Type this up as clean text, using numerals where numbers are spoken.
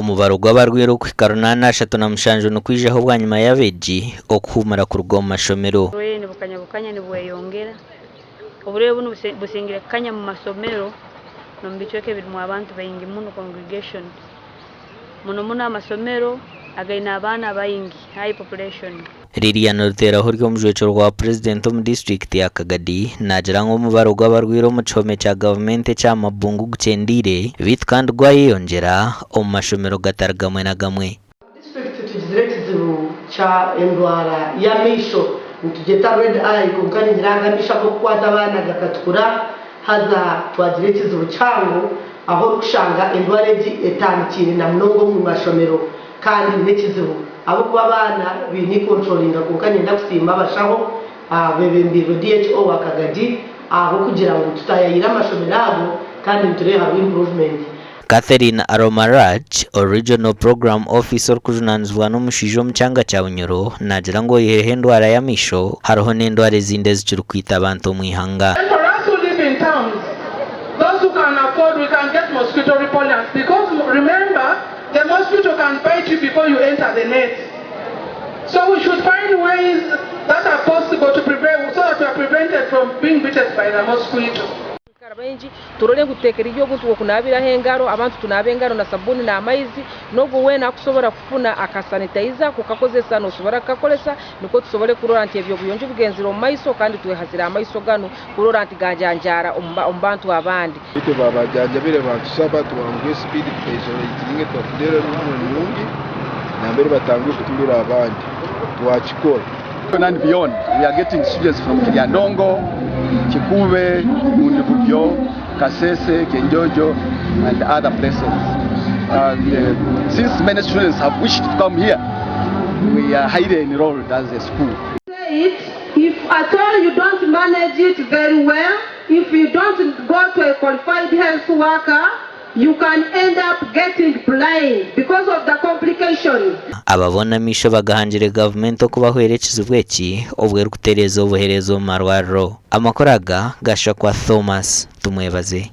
omubaro gw'abarwire okwikarana ashatu na mushanju nokwijaho bwanyuma y'abeegi okuhumura kuruga omu mashomero ni bukanya nibweyongera obure buno busingire kanya mu masomero no mbicweke birimu abantu bayingi muno congregation muno amasomero againa abana bayingi high population Lilian Ruteraho ry'omujwekyo rwa president omu district ya Kagadi nagira ngo omubaro gw'abarwire omu kihome kya gavumenti kya Mabungu gukyendire bitu kandi gwayeyongyera omu mashomero gatari gamwe na gamwe. District tugizire ekizibu kya endwara y'amaisho nitugeta red eye konkani nyirangamisha ko kukwata abana gakatukura haza twagira ekizibu kyangu aho kushanga endwara egi etandikire na mnongo mu mashomero kandi n'ekizibu abo kuba abana bini controllinga konkani ndakusimba bashaho bebembirwe DHO wa Kagadi aho kugira ngo tutayayira amashomero abo kandi nture hari improvement. Catherine Aromaraj, Original Program Officer kujunanzwa n'omushijo omu kyanga kya Bunyoro nagira ngo yihereho endwara y'amisho hariho n'endwara ezindi ezikiri kwita abantu omu ihanga. Those who can afford, we can get mosquito repellents because remember, the mosquito can bite you before you enter the net. So we should find ways that are possible to prevent, so that we are prevented from being bitten by the mosquito. Benji turole gutekera ibyo guntu kunabira hengaro abantu tunabengaro na sabuni na amaizi nogo wena kusobora kufuna akasanitizer kukakozesa no sobora kakolesa niko tusobole kurora nti ebyo buyonje bugenziro mu maiso kandi twehazira amaiso gano kurora nti ganjanjara ombantu abandi bite babajanja bantu saba tuwanguye speed pressure ikinge twakudera n'umunungi na mbere batanguye kutulira abandi twachikora and beyond. We are getting students from Kiryandongo, Chikube, Mundibugyo, Kasese, Kenjojo, and other places. Since many students have wished to come here, we are highly enrolled as a school. If at all you don't manage it very well, if you don't go to a qualified health worker, you can end up getting blind because of the complication. Ababona misho bagahanjire government okubahwera ekizibu eki obwera kutereza obuherezo mu marwariro amakoraga gashakwa Thomas tumwebaze.